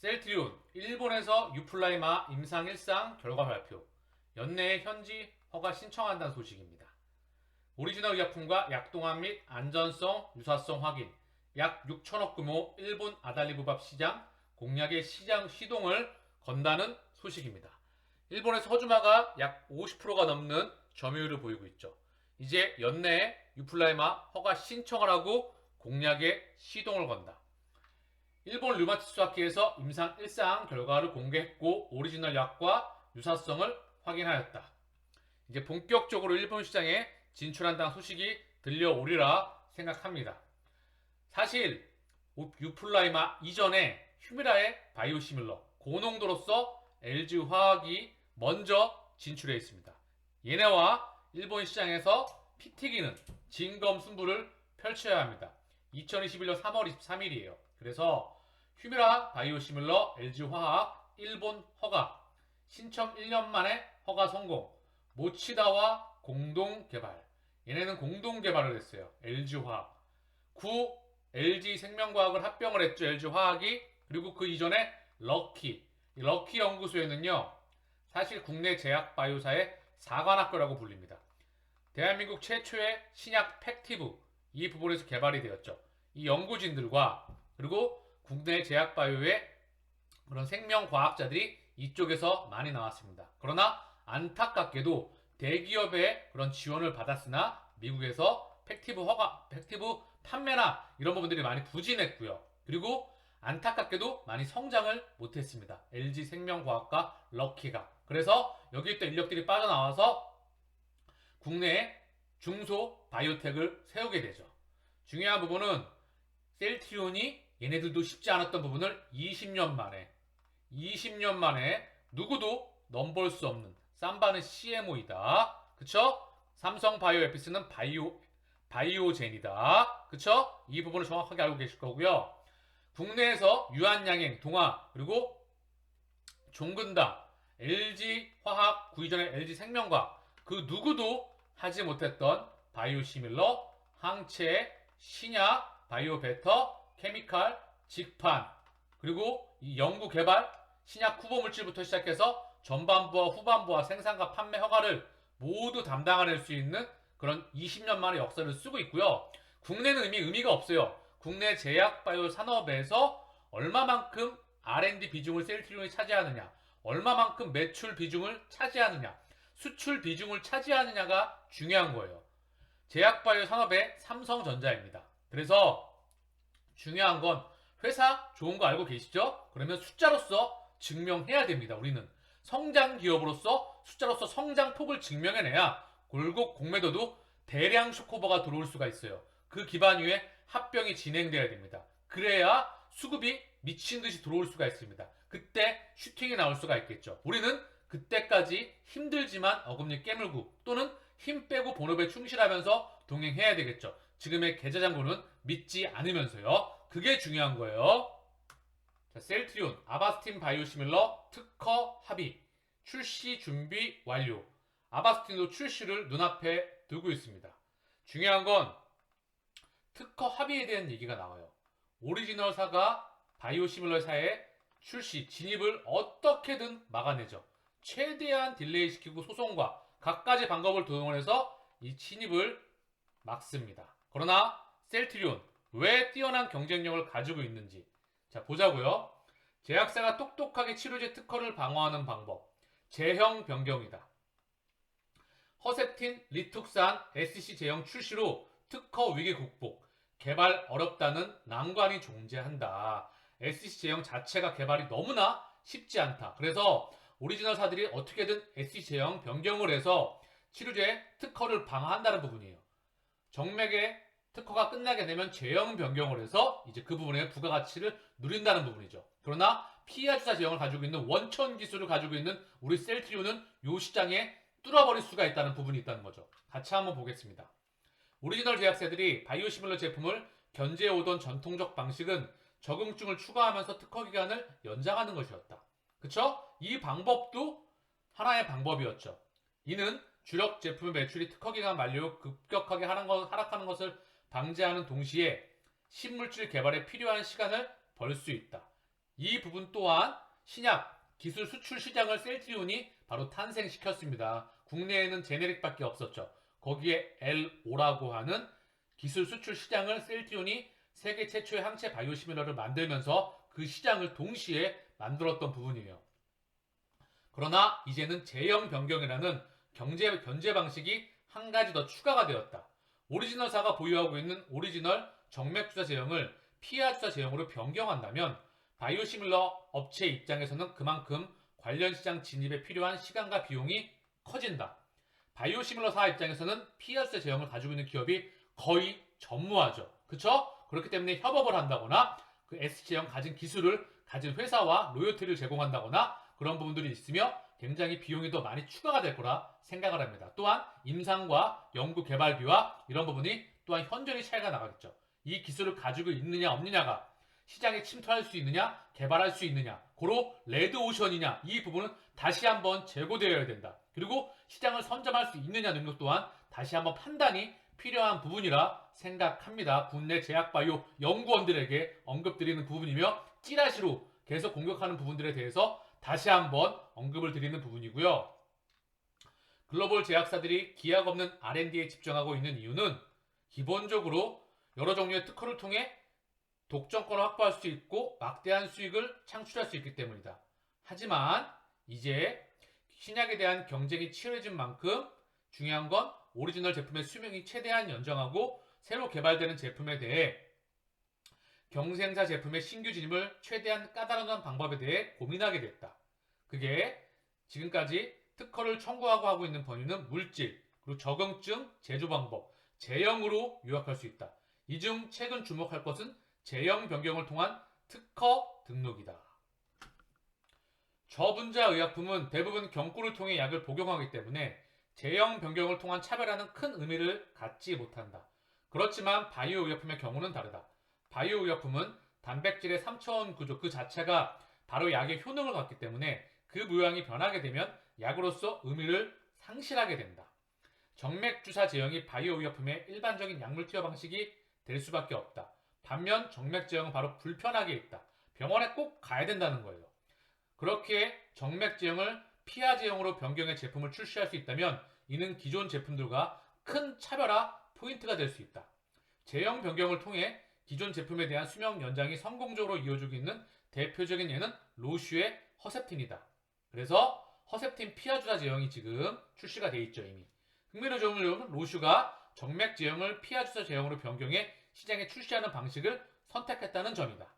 셀트리온, 일본에서 유플라이마 임상 1상 결과 발표. 연내에 현지 허가 신청한다는 소식입니다. 오리지널 의약품과 약동안 및 안전성, 유사성 확인. 약 6천억 규모 일본 아달리부밥 시장 공약의 시장 시동을 건다는 소식입니다. 일본에서 허주마가 약 50%가 넘는 점유율을 보이고 있죠. 이제 연내에 유플라이마 허가 신청을 하고 공약의 시동을 건다. 일본 류마티스 학회에서 임상 1상 결과를 공개했고 오리지널 약과 유사성을 확인하였다. 이제 본격적으로 일본 시장에 진출한다는 소식이 들려오리라 생각합니다. 사실 유플라이마 이전에 휴미라의 바이오시밀러 고농도로서 LG화학이 먼저 진출해 있습니다. 얘네와 일본 시장에서 피 튀기는 진검 승부를 펼쳐야 합니다. 2021년 3월 23일이에요. 그래서 휴미라 바이오시밀러 LG화학 일본 허가 신청 1년 만에 허가 성공. 모치다와 공동 개발. 얘네는 공동 개발을 했어요. LG화학. 구 LG생명과학을 합병을 했죠. LG화학이. 그리고 그 이전에 럭키. 럭키 연구소에는요. 사실 국내 제약 바이오사의 사관학교라고 불립니다. 대한민국 최초의 신약 팩티브 이 부분에서 개발이 되었죠. 이 연구진들과 그리고 국내 제약 바이오의 그런 생명과학자들이 이쪽에서 많이 나왔습니다. 그러나 안타깝게도 대기업의 그런 지원을 받았으나 미국에서 팩티브 판매나 이런 부분들이 많이 부진했고요. 그리고 안타깝게도 많이 성장을 못했습니다. LG생명과학과 럭키가. 그래서 여기 있던 인력들이 빠져나와서 국내에 중소 바이오텍을 세우게 되죠. 중요한 부분은 셀트리온이 얘네들도 쉽지 않았던 부분을 20년 만에 누구도 넘볼 수 없는 삼바는 CMO이다. 그쵸? 삼성 바이오에피스는 바이오젠이다. 그쵸? 이 부분을 정확하게 알고 계실 거고요. 국내에서 유한양행, 동아, 그리고 종근당, LG화학, 그 이전에 LG생명과학 그 누구도 하지 못했던 바이오시밀러, 항체, 신약, 바이오베터, 케미칼, 직판 그리고 이 연구 개발, 신약 후보 물질부터 시작해서 전반부와 후반부와 생산과 판매 허가를 모두 담당해낼 수 있는 그런 20년 만의 역사를 쓰고 있고요. 국내는 의미가 없어요. 국내 제약 바이오 산업에서 얼마만큼 R&D 비중을 셀트리온이 차지하느냐, 얼마만큼 매출 비중을 차지하느냐, 수출 비중을 차지하느냐가 중요한 거예요. 제약 바이오 산업의 삼성전자입니다. 그래서 중요한 건 회사 좋은 거 알고 계시죠? 그러면 숫자로서 증명해야 됩니다. 우리는 성장 기업으로서 숫자로서 성장폭을 증명해내야 골고 공매도도 대량 쇼크오버가 들어올 수가 있어요. 그 기반 위에 합병이 진행돼야 됩니다. 그래야 수급이 미친 듯이 들어올 수가 있습니다. 그때 슈팅이 나올 수가 있겠죠. 우리는 그때까지 힘들지만 어금니 깨물고 또는 힘 빼고 본업에 충실하면서 동행해야 되겠죠. 지금의 계좌장부는 믿지 않으면서요. 그게 중요한 거예요. 자, 셀트리온, 아바스틴 바이오시밀러 특허 합의 출시 준비 완료. 아바스틴도 출시를 눈앞에 두고 있습니다. 중요한 건 특허 합의에 대한 얘기가 나와요. 오리지널사가 바이오시밀러사의 출시, 진입을 어떻게든 막아내죠. 최대한 딜레이 시키고 소송과 갖가지 방법을 동원해서 이 진입을 막습니다. 그러나 셀트리온 왜 뛰어난 경쟁력을 가지고 있는지 자 보자고요. 제약사가 똑똑하게 치료제 특허를 방어하는 방법 제형 변경이다. 허셉틴, 리툭산, SC 제형 출시로 특허 위기 극복 개발 어렵다는 난관이 존재한다. SC 제형 자체가 개발이 너무나 쉽지 않다. 그래서 오리지널사들이 어떻게든 SC 제형 변경을 해서 치료제 특허를 방어한다는 부분이에요. 정맥의 특허가 끝나게 되면 제형 변경을 해서 이제 그 부분에 부가가치를 누린다는 부분이죠. 그러나 피하 주사 제형을 가지고 있는 원천 기술을 가지고 있는 우리 셀트리온은 이 시장에 뚫어버릴 수가 있다는 부분이 있다는 거죠. 같이 한번 보겠습니다. 오리지널 제약사들이 바이오시밀러 제품을 견제해오던 전통적 방식은 적응증을 추가하면서 특허 기간을 연장하는 것이었다. 그쵸? 이 방법도 하나의 방법이었죠. 이는 주력 제품의 매출이 특허 기간 만료 급격하게 하락하는 것을 방지하는 동시에 신물질 개발에 필요한 시간을 벌 수 있다. 이 부분 또한 신약 기술 수출 시장을 셀트리온이 바로 탄생시켰습니다. 국내에는 제네릭밖에 없었죠. 거기에 L5라고 하는 기술 수출 시장을 셀트리온이 세계 최초의 항체 바이오시밀러를 만들면서 그 시장을 동시에 만들었던 부분이에요. 그러나 이제는 제형 변경이라는 견제 방식이 한 가지 더 추가가 되었다. 오리지널사가 보유하고 있는 오리지널 정맥주사 제형을 피하주사 제형으로 변경한다면 바이오시밀러 업체 입장에서는 그만큼 관련 시장 진입에 필요한 시간과 비용이 커진다. 바이오시밀러사 입장에서는 피하주사 제형을 가지고 있는 기업이 거의 전무하죠. 그쵸? 그렇기 때문에 협업을 한다거나 그 SC형 가진 기술을 가진 회사와 로열티를 제공한다거나 그런 부분들이 있으며 굉장히 비용이 더 많이 추가가 될 거라 생각을 합니다. 또한 임상과 연구 개발비와 이런 부분이 또한 현저히 차이가 나가겠죠. 이 기술을 가지고 있느냐 없느냐가 시장에 침투할 수 있느냐 개발할 수 있느냐 고로 레드오션이냐 이 부분은 다시 한번 재고되어야 된다. 그리고 시장을 선점할 수 있느냐 능력 또한 다시 한번 판단이 필요한 부분이라 생각합니다. 국내 제약바이오 연구원들에게 언급드리는 부분이며 찌라시로 계속 공격하는 부분들에 대해서 다시 한번 언급을 드리는 부분이고요. 글로벌 제약사들이 기약 없는 R&D에 집중하고 있는 이유는 기본적으로 여러 종류의 특허를 통해 독점권을 확보할 수 있고 막대한 수익을 창출할 수 있기 때문이다. 하지만 이제 신약에 대한 경쟁이 치열해진 만큼 중요한 건 오리지널 제품의 수명이 최대한 연장하고 새로 개발되는 제품에 대해 경쟁사 제품의 신규 진입을 최대한 까다로운 방법에 대해 고민하게 됐다. 그게 지금까지 특허를 청구하고 하고 있는 범위는 물질, 그리고 적응증, 제조 방법, 제형으로 요약할 수 있다. 이 중 최근 주목할 것은 제형 변경을 통한 특허 등록이다. 저분자 의약품은 대부분 경구를 통해 약을 복용하기 때문에 제형 변경을 통한 차별화는 큰 의미를 갖지 못한다. 그렇지만 바이오 의약품의 경우는 다르다. 바이오 의약품은 단백질의 3차원 구조 그 자체가 바로 약의 효능을 갖기 때문에 그 모양이 변하게 되면 약으로서 의미를 상실하게 된다. 정맥주사 제형이 바이오 의약품의 일반적인 약물 투여 방식이 될 수밖에 없다. 반면 정맥 제형은 바로 불편하게 있다. 병원에 꼭 가야 된다는 거예요. 그렇게 정맥 제형을 피하 제형으로 변경해 제품을 출시할 수 있다면 이는 기존 제품들과 큰 차별화 포인트가 될 수 있다. 제형 변경을 통해 기존 제품에 대한 수명 연장이 성공적으로 이어지고 있는 대표적인 예는 로슈의 허셉틴이다. 그래서 허셉틴 피하주사 제형이 지금 출시가 돼 있죠. 이미. 흥미로운 점은 로슈가 정맥 제형을 피하주사 제형으로 변경해 시장에 출시하는 방식을 선택했다는 점이다.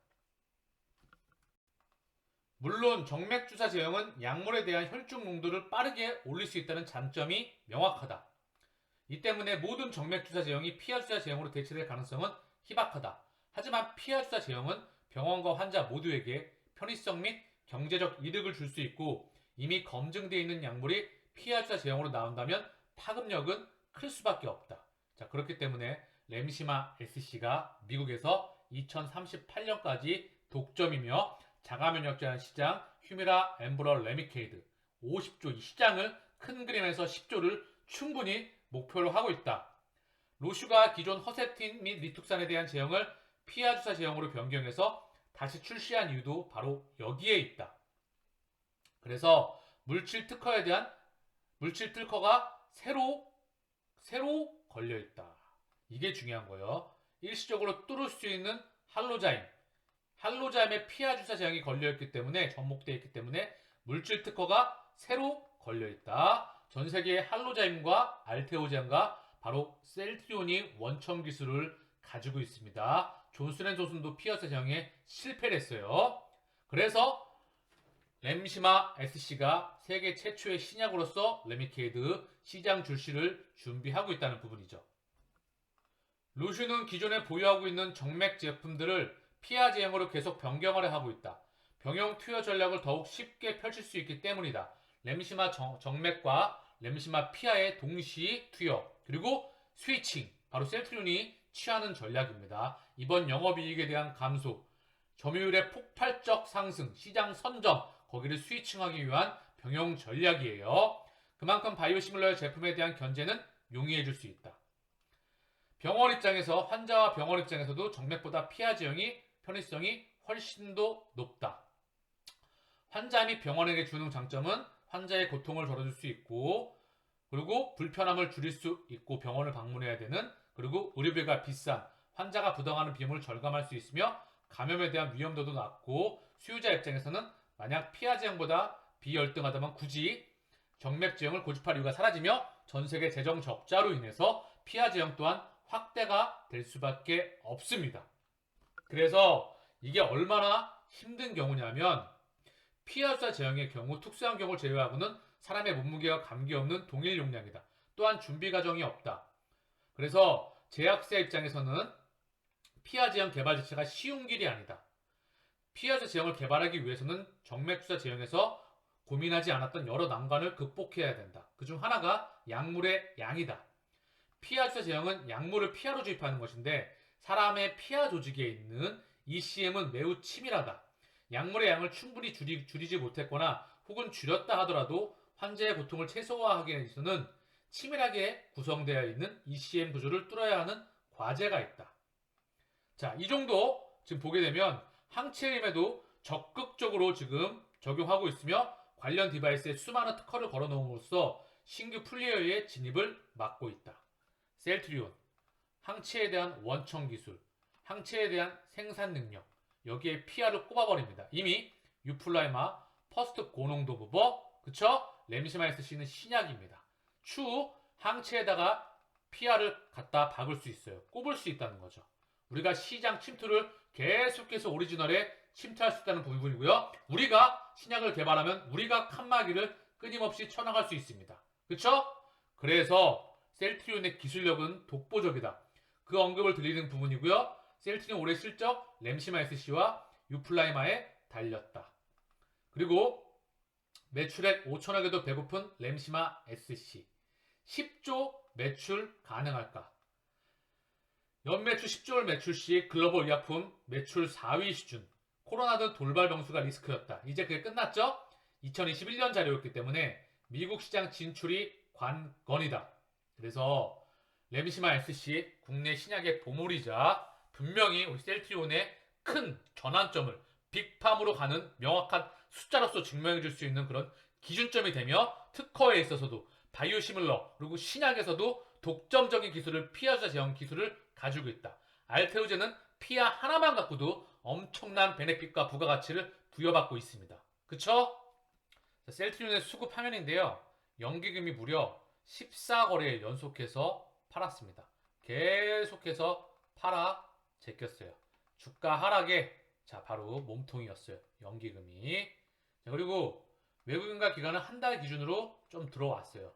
물론 정맥주사 제형은 약물에 대한 혈중 농도를 빠르게 올릴 수 있다는 장점이 명확하다. 이 때문에 모든 정맥주사 제형이 피하주사 제형으로 대체될 가능성은 희박하다. 하지만 피하주사 제형은 병원과 환자 모두에게 편의성 및 경제적 이득을 줄 수 있고 이미 검증되어 있는 약물이 피하주사 제형으로 나온다면 파급력은 클 수밖에 없다. 자, 그렇기 때문에 램시마 SC가 미국에서 2038년까지 독점이며 자가면역제한 시장 휴미라 엠브럴 레미케이드 50조 이 시장을 큰 그림에서 10조를 충분히 목표로 하고 있다. 로슈가 기존 허셉틴 및 리툭산에 대한 제형을 피하주사 제형으로 변경해서 다시 출시한 이유도 바로 여기에 있다. 그래서 물질 특허가 새로 걸려있다. 이게 중요한 거예요. 일시적으로 뚫을 수 있는 할로자임의 피하주사 제형이 걸려있기 때문에 접목되어 있기 때문에 물질 특허가 새로 걸려있다. 전 세계의 할로자임과 알테오젠과 바로 셀트리온이 원천 기술을 가지고 있습니다. 존슨앤존슨도 피하주사 제형에 실패를 했어요. 그래서 램시마 SC가 세계 최초의 신약으로서 레미케이드 시장 출시를 준비하고 있다는 부분이죠. 로슈는 기존에 보유하고 있는 정맥 제품들을 피하 제형으로 계속 변경을 하고 있다. 병용 투여 전략을 더욱 쉽게 펼칠 수 있기 때문이다. 램시마 정맥과 램시마 피하의 동시 투여 그리고 스위칭 바로 셀트리온이 취하는 전략입니다. 이번 영업이익에 대한 감소, 점유율의 폭발적 상승, 시장 선점 거기를 스위칭하기 위한 병용 전략이에요. 그만큼 바이오시밀러의 제품에 대한 견제는 용이해질 수 있다. 병원 입장에서 환자와 병원 입장에서도 정맥보다 피하 제형이 편의성이 훨씬 더 높다. 환자 및 병원에게 주는 장점은 환자의 고통을 덜어줄 수 있고, 그리고 불편함을 줄일 수 있고, 병원을 방문해야 되는, 그리고 의료비가 비싼, 환자가 부담하는 비용을 절감할 수 있으며 감염에 대한 위험도도 낮고, 수요자 입장에서는 만약 피하 제형보다 비열등하다면 굳이 정맥 제형을 고집할 이유가 사라지며 전 세계 재정 적자로 인해서 피하 제형 또한 확대가 될 수밖에 없습니다. 그래서 이게 얼마나 힘든 경우냐면, 피하자 제형의 경우 특수한 경우를 제외하고는 사람의 몸무게와 관계없는 동일 용량이다. 또한 준비 과정이 없다. 그래서 제약사 입장에서는 피하 제형 개발 자체가 쉬운 길이 아니다. 피하자 제형을 개발하기 위해서는 정맥주사 제형에서 고민하지 않았던 여러 난관을 극복해야 된다. 그중 하나가 약물의 양이다. 피하주사 제형은 약물을 피하로 주입하는 것인데, 사람의 피하 조직에 있는 ECM은 매우 치밀하다. 약물의 양을 충분히 줄이지 못했거나 혹은 줄였다 하더라도 환자의 고통을 최소화하기 위해서는 치밀하게 구성되어 있는 ECM 구조를 뚫어야 하는 과제가 있다. 자, 이 정도 지금 보게 되면 항체임에도 적극적으로 지금 적용하고 있으며 관련 디바이스에 수많은 특허를 걸어놓음으로써 신규 플레이어의 진입을 막고 있다. 셀트리온, 항체에 대한 원천 기술, 항체에 대한 생산 능력, 여기에 PR을 꼽아버립니다. 이미 유플라이마, 퍼스트 고농도 부버, 그쵸? 램시마이스C는 신약입니다. 추후 항체에다가 PR을 갖다 박을 수 있어요. 꼽을 수 있다는 거죠. 우리가 시장 침투를 계속해서 오리지널에 침투할 수 있다는 부분이고요. 우리가 신약을 개발하면 우리가 칸막이를 끊임없이 쳐나갈 수 있습니다. 그쵸? 그래서 셀트리온의 기술력은 독보적이다. 그 언급을 드리는 부분이고요. 셀트리온 올해 실적 램시마이스C와 유플라이마에 달렸다. 그리고 매출액 5천억에도 배고픈 램시마 SC 10조 매출 가능할까? 연매출 10조를 매출 시 글로벌 의약품 매출 4위 수준. 코로나 등 돌발 병수가 리스크였다. 이제 그게 끝났죠? 2021년 자료였기 때문에 미국 시장 진출이 관건이다. 그래서 램시마 SC 국내 신약의 보물이자 분명히 우리 셀트리온의 큰 전환점을 빅팜으로 가는 명확한 숫자로서 증명해 줄 수 있는 그런 기준점이 되며, 특허에 있어서도 바이오시밀러 그리고 신약에서도 독점적인 기술을 피하자 제형 기술을 가지고 있다. 알테오제는 피하 하나만 갖고도 엄청난 베네핏과 부가가치를 부여받고 있습니다. 그쵸? 셀트리온의 수급 화면인데요. 연기금이 무려 14거래에 연속해서 팔았습니다. 계속해서 팔아 제꼈어요. 주가 하락에 자 바로 몸통이었어요. 연기금이. 자, 그리고 외국인과 기관은 한 달 기준으로 좀 들어왔어요.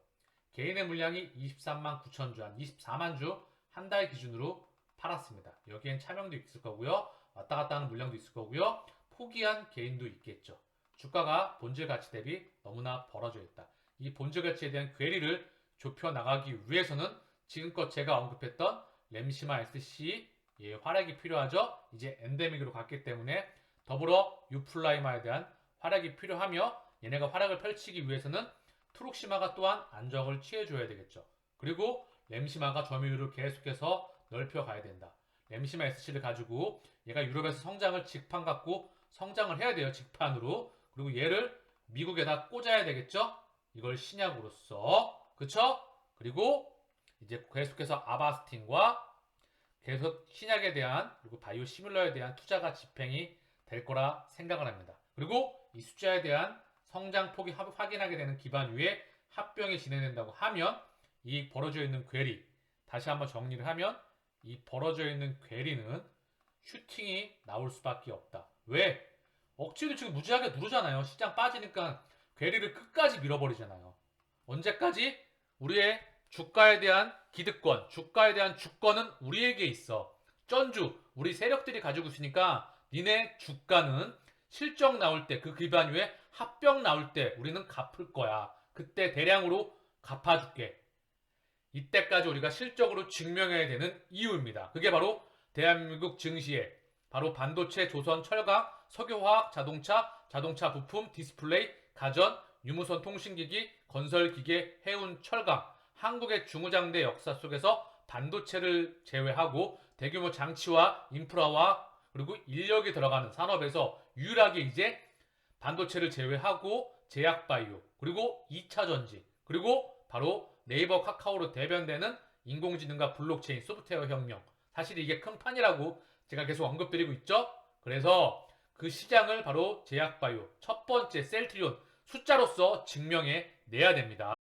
개인의 물량이 23만 9천 주, 한 24만 주 한 달 기준으로 팔았습니다. 여기엔 차명도 있을 거고요. 왔다 갔다 하는 물량도 있을 거고요. 포기한 개인도 있겠죠. 주가가 본질 가치 대비 너무나 벌어져 있다. 이 본질 가치에 대한 괴리를 좁혀 나가기 위해서는 지금껏 제가 언급했던 램시마 SC의 활약이 필요하죠. 이제 엔데믹으로 갔기 때문에 더불어 유플라이마에 대한 활약이 필요하며, 얘네가 활약을 펼치기 위해서는 트룩시마가 또한 안정을 취해줘야 되겠죠. 그리고 램시마가 점유율을 계속해서 넓혀가야 된다. 램시마 SC를 가지고 얘가 유럽에서 성장을 직판 갖고 성장을 해야 돼요. 직판으로. 그리고 얘를 미국에다 꽂아야 되겠죠. 이걸 신약으로서. 그쵸? 그리고 이제 계속해서 아바스틴과 계속 신약에 대한 그리고 바이오 시뮬러에 대한 투자가 집행이 될 거라 생각을 합니다. 그리고 이 숫자에 대한 성장폭이 확인하게 되는 기반 위에 합병이 진행된다고 하면 이 벌어져 있는 괴리, 다시 한번 정리를 하면 이 벌어져 있는 괴리는 슈팅이 나올 수밖에 없다. 왜? 억지로 지금 무지하게 누르잖아요. 시장 빠지니까 괴리를 끝까지 밀어버리잖아요. 언제까지? 우리의 주가에 대한 기득권, 주가에 대한 주권은 우리에게 있어. 쩐주, 우리 세력들이 가지고 있으니까 니네 주가는 실적 나올 때, 그 기반 위에 합병 나올 때 우리는 갚을 거야. 그때 대량으로 갚아줄게. 이때까지 우리가 실적으로 증명해야 되는 이유입니다. 그게 바로 대한민국 증시에 바로 반도체, 조선, 철강, 석유화학, 자동차 부품, 디스플레이, 가전, 유무선 통신기기, 건설기계, 해운, 철강, 한국의 중후장대 역사 속에서 반도체를 제외하고 대규모 장치와 인프라와 그리고 인력이 들어가는 산업에서 유일하게 이제 반도체를 제외하고 제약바이오, 그리고 2차 전지, 그리고 바로 네이버 카카오로 대변되는 인공지능과 블록체인 소프트웨어 혁명. 사실 이게 큰 판이라고 제가 계속 언급드리고 있죠. 그래서 그 시장을 바로 제약바이오 첫 번째 셀트리온 숫자로서 증명해 내야 됩니다.